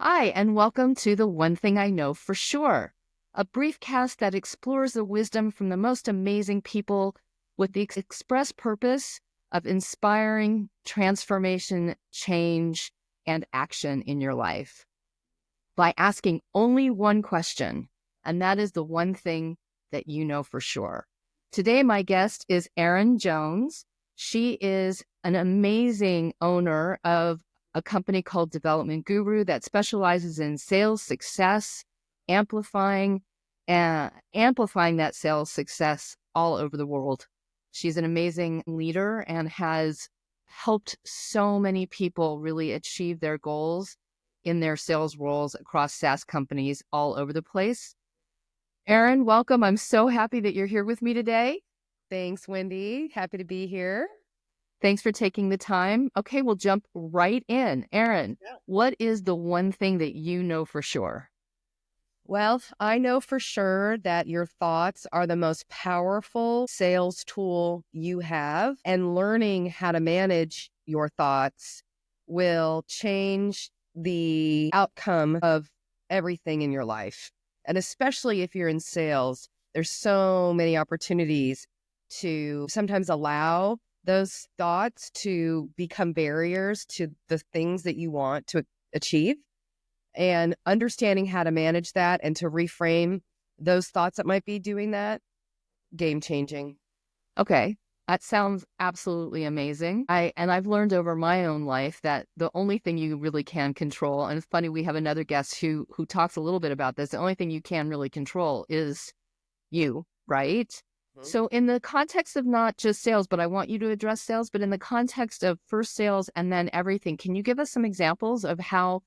Hi, and welcome to The One Thing I Know for Sure, a brief cast that explores the wisdom from the most amazing people with the express purpose of inspiring transformation, change, and action in your life by asking only one question, and that is the one thing that you know for sure. Today, my guest is Erin Jones. She is an amazing owner of a company called Development Guru that specializes in sales success, amplifying that sales success all over the world. She's an amazing leader and has helped so many people really achieve their goals in their sales roles across SaaS companies all over the place. Erin, welcome. I'm so happy that you're here with me today. Thanks, Wendy. Happy to be here. Thanks for taking the time. Okay, we'll jump right in. Erin, Yeah. what is the one thing that you know for sure? Well, I know for sure that your thoughts are the most powerful sales tool you have, and learning how to manage your thoughts will change the outcome of everything in your life. And especially if you're in sales, there's so many opportunities to sometimes allow those thoughts to become barriers to the things that you want to achieve. And understanding how to manage that and to reframe those thoughts that might be doing that, game changing. Okay, that sounds absolutely amazing. I've learned over my own life that the only thing you really can control, and it's funny, we have another guest who talks a little bit about this. The only thing you can really control is you, right? Mhm. So in the context of not just sales, but I want you to address sales, but in the context of first sales and then everything, can you give us some examples of how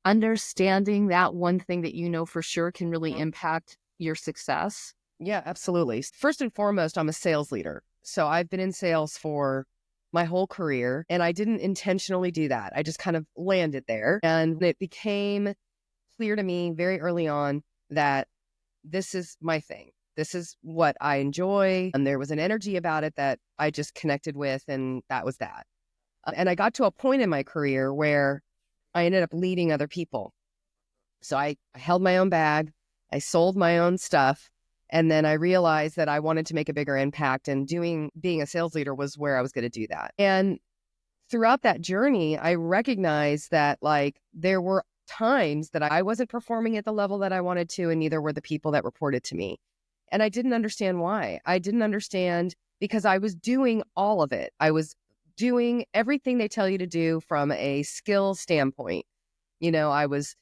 understanding that one thing that you know for sure can really Mhm. impact your success? Yeah, absolutely. First and foremost, I'm a sales leader. So I've been in sales for my whole career, and I didn't intentionally do that. I just kind of landed there. And it became clear to me very early on that this is my thing. This is what I enjoy. And there was an energy about it that I just connected with, and that was that. And I got to a point in my career where I ended up leading other people. So I held my own bag, I sold my own stuff, and then I realized that I wanted to make a bigger impact, and being a sales leader was where I was going to do that. And throughout that journey, I recognized that there were times that I wasn't performing at the level that I wanted to, and neither were the people that reported to me. And I didn't understand why. I didn't understand because I was doing all of it. I was doing everything they tell you to do from a skill standpoint. I was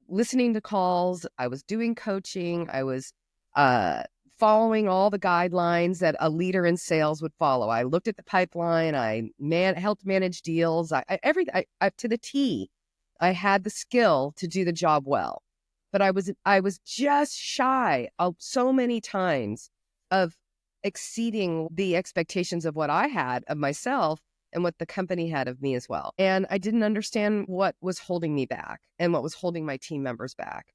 listening to calls, I was doing coaching, I was uh, following all the guidelines that a leader in sales would follow. I looked at the pipeline, helped manage deals, I to the T. I had the skill to do the job well, but I was just shy of so many times of exceeding the expectations of what I had of myself and what the company had of me as well. And I didn't understand what was holding me back and what was holding my team members back.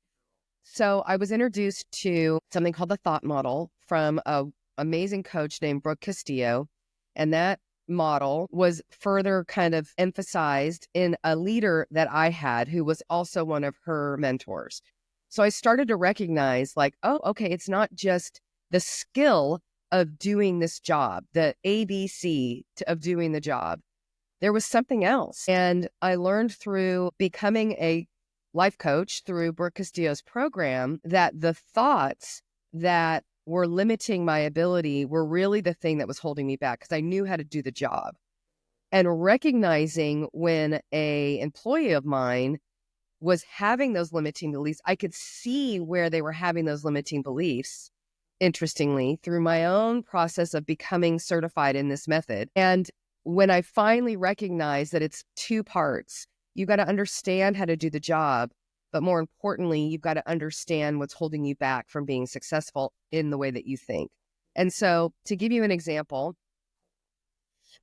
So I was introduced to something called the thought model from a amazing coach named Brooke Castillo. And that model was further kind of emphasized in a leader that I had who was also one of her mentors. So I started to recognize oh, okay, it's not just the skill of doing this job, the ABC of doing the job. There was something else. And I learned through becoming a life coach through Brooke Castillo's program that the thoughts that were limiting my ability were really the thing that was holding me back, because I knew how to do the job. And recognizing when a employee of mine was having those limiting beliefs, I could see where they were having those limiting beliefs, interestingly, through my own process of becoming certified in this method. And when I finally recognized that it's two parts, you got to understand how to do the job, but more importantly, you've got to understand what's holding you back from being successful in the way that you think. And so, to give you an example,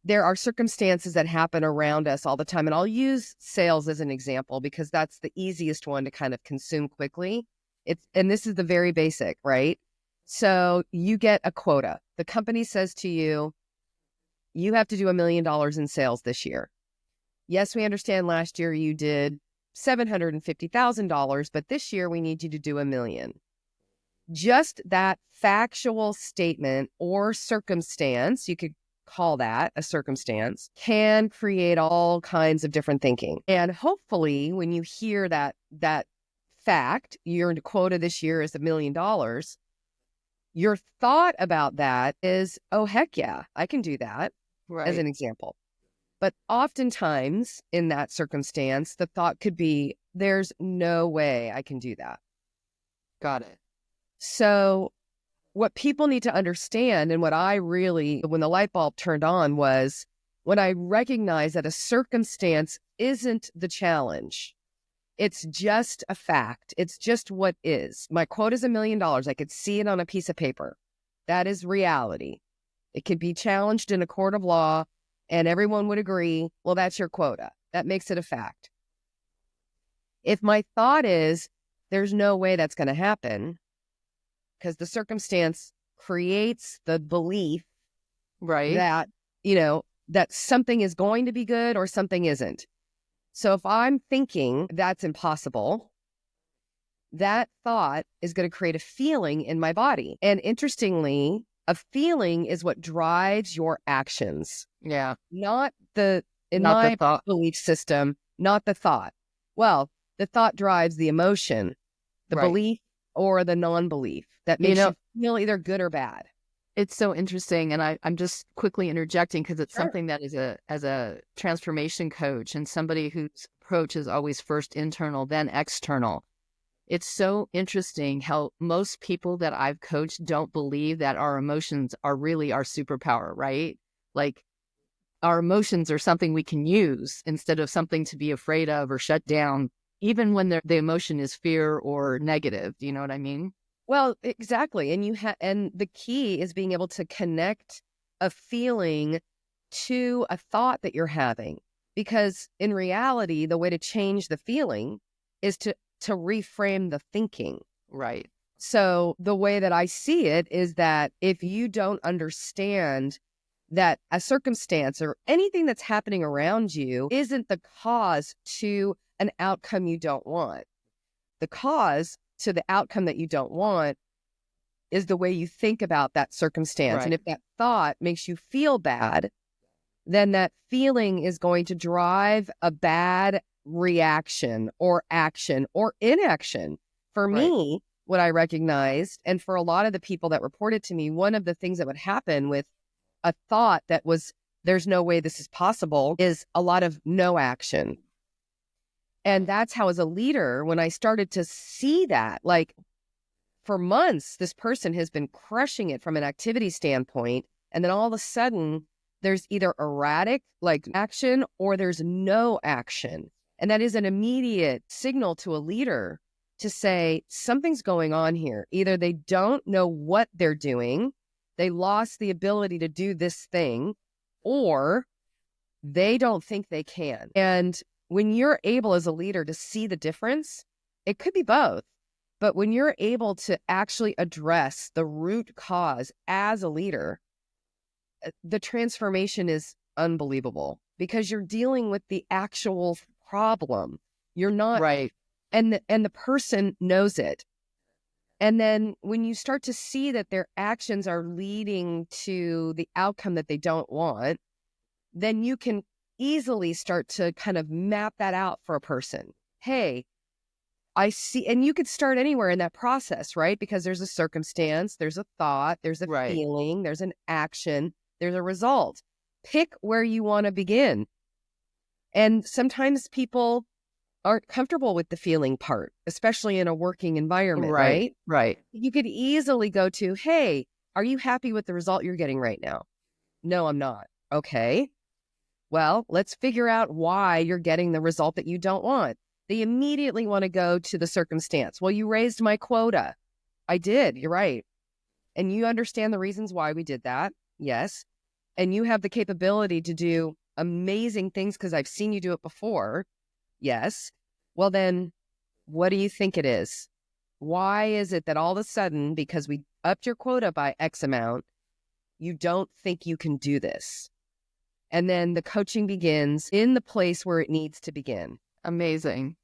there are circumstances that happen around us all the time. And I'll use sales as an example because that's the easiest one to kind of consume quickly. And this is the very basic, right? So you get a quota. The company says to you, you have to do $1 million in sales this year. Yes, we understand last year you did $750,000, but this year we need you to do $1 million. Just that factual statement or circumstance, you could call that a circumstance, can create all kinds of different thinking. And hopefully when you hear that fact, your quota this year is $1 million, your thought about that is, oh, heck yeah, I can do that, as an example. But oftentimes in that circumstance, the thought could be, there's no way I can do that. Got it. So what people need to understand, and what I really, when the light bulb turned on, was when I recognized that a circumstance isn't the challenge. It's just a fact. It's just what is. My quote is $1 million. I could see it on a piece of paper. That is reality. It could be challenged in a court of law, and everyone would agree, well, that's your quota. That makes it a fact. If my thought is, there's no way that's going to happen, because the circumstance creates the belief that, that something is going to be good or something isn't. So if I'm thinking that's impossible, that thought is going to create a feeling in my body. And interestingly, a feeling is what drives your actions. Yeah. Not the thought. belief system, not the thought. Well, the thought drives the emotion, the belief or the non-belief that makes you feel either good or bad. It's so interesting. And I'm just quickly interjecting because it's something that as a transformation coach and somebody whose approach is always first internal, then external. It's so interesting how most people that I've coached don't believe that our emotions are really our superpower, right? Like our emotions are something we can use instead of something to be afraid of or shut down, even when the emotion is fear or negative. Do you know what I mean? Well, exactly. And and the key is being able to connect a feeling to a thought that you're having, because in reality, the way to change the feeling is to reframe the thinking. Right. So the way that I see it is that if you don't understand that a circumstance or anything that's happening around you isn't the cause to an outcome you don't want, the cause to the outcome that you don't want is the way you think about that circumstance. Right. And if that thought makes you feel bad, then that feeling is going to drive a bad reaction or action or inaction. For me, what I recognized, and for a lot of the people that reported to me, one of the things that would happen with a thought that was, there's no way this is possible, is a lot of no action. And that's how, as a leader, when I started to see that, like for months, this person has been crushing it from an activity standpoint. And then all of a sudden, there's either erratic, like action, or there's no action. And that is an immediate signal to a leader to say, something's going on here. Either they don't know what they're doing, they lost the ability to do this thing, or they don't think they can. And when you're able as a leader to see the difference, it could be both. But when you're able to actually address the root cause as a leader, the transformation is unbelievable, because you're dealing with the actual problem. You're not, and the person knows it. And then when you start to see that their actions are leading to the outcome that they don't want, then you can easily start to kind of map that out for a person. Hey, I see, and you could start anywhere in that process, right? Because there's a circumstance, there's a thought, there's a feeling, there's an action, there's a result. Pick where you want to begin. And sometimes people aren't comfortable with the feeling part, especially in a working environment, right? Right. You could easily go to, hey, are you happy with the result you're getting right now? No, I'm not. Okay. Well, let's figure out why you're getting the result that you don't want. They immediately want to go to the circumstance. Well, you raised my quota. I did. You're right. And you understand the reasons why we did that. Yes. And you have the capability to do amazing things because I've seen you do it before. Yes. Well, then what do you think it is? Why is it that all of a sudden, because we upped your quota by X amount, you don't think you can do this? And then the coaching begins in the place where it needs to begin. Amazing.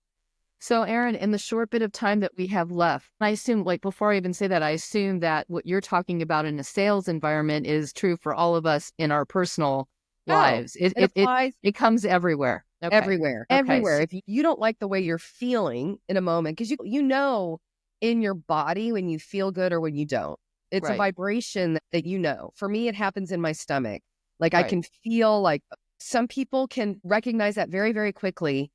So, Erin, in the short bit of time that we have left, I assume, like, before I even say that, I assume that what you're talking about in a sales environment is true for all of us in our personal Oh, lives. It it it it applies it comes everywhere. Okay. everywhere, Okay. everywhere. If you don't like the way you're feeling in a moment, because you know in your body when you feel good or when you don't. It's a Right. vibration that you know. For me, it happens in my stomach. Like I Right. can feel like some people can recognize that very, very quickly.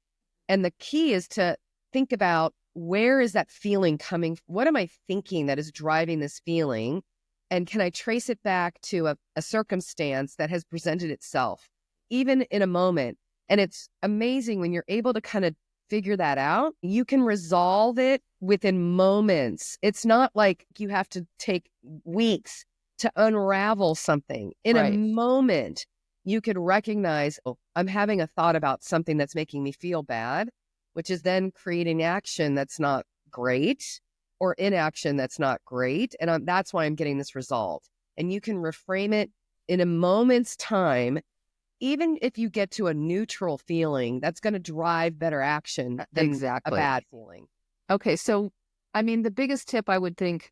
And the key is to think about where is that feeling coming? What am I thinking that is driving this feeling? And can I trace it back to a circumstance that has presented itself, even in a moment? And it's amazing when you're able to kind of figure that out, you can resolve it within moments. It's not like you have to take weeks to unravel something. In a Right. moment, you could recognize, oh, I'm having a thought about something that's making me feel bad, which is then creating action that's not great or inaction that's not great. And that's why I'm getting this result. And you can reframe it in a moment's time. Even if you get to a neutral feeling, that's going to drive better action than a Exactly. bad feeling. Okay. So, I mean, the biggest tip I would think,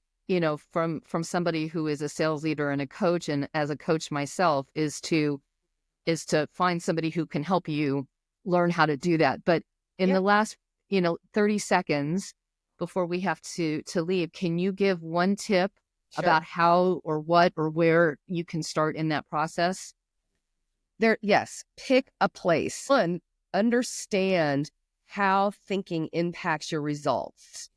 from somebody who is a sales leader and a coach, and as a coach myself, is to find somebody who can help you learn how to do that. But in Yeah, the last, 30 seconds before we have to leave, can you give one tip sure. about how or what or where you can start in that process? Yes, pick a place. One, understand how thinking impacts your results.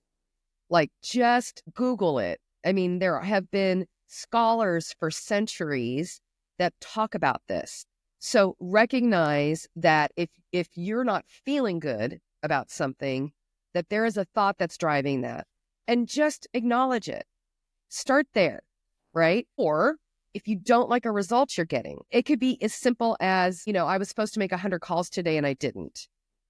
Like, just Google it. I mean, there have been scholars for centuries that talk about this. So recognize that if you're not feeling good about something, that there is a thought that's driving that, and just acknowledge it. Start there, right? Or if you don't like a result you're getting, it could be as simple as, I was supposed to make 100 calls today and I didn't.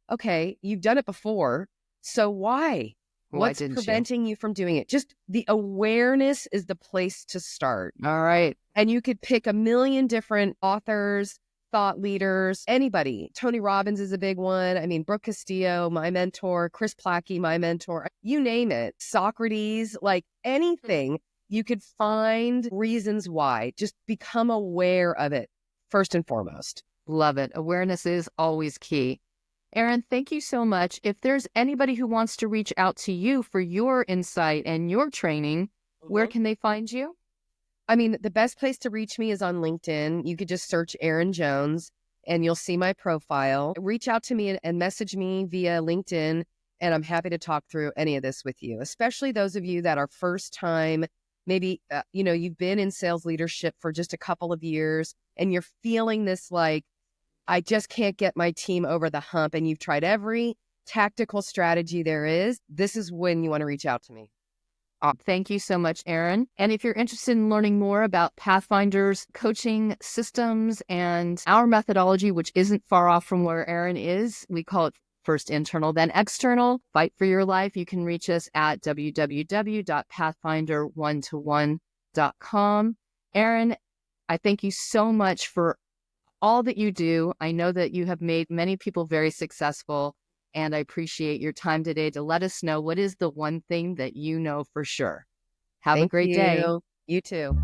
Okay, you've done it before. So why? Why What's didn't you? preventing you from doing it? Just the awareness is the place to start. All right. And you could pick a million different authors, thought leaders, anybody. Tony Robbins is a big one. I mean, Brooke Castillo, my mentor, Chris Plackey, my mentor, you name it, Socrates, like anything, you could find reasons why. Just become aware of it first and foremost. Love it. Awareness is always key. Erin, thank you so much. If there's anybody who wants to reach out to you for your insight and your training, where can they find you? I mean, the best place to reach me is on LinkedIn. You could just search Erin Jones and you'll see my profile. Reach out to me and message me via LinkedIn, and I'm happy to talk through any of this with you, especially those of you that are first time. Maybe, you've been in sales leadership for just a couple of years and you're feeling this like, I just can't get my team over the hump, and you've tried every tactical strategy there is. This is when you want to reach out to me. Thank you so much, Erin. And if you're interested in learning more about Pathfinder's coaching systems and our methodology, which isn't far off from where Erin is, we call it first internal, then external, fight for your life. You can reach us at www.pathfinder1to1.com. Erin, I thank you so much for all that you do. I know that you have made many people very successful, and I appreciate your time today to let us know what is the one thing that you know for sure. Have a Thank great day. you. You too.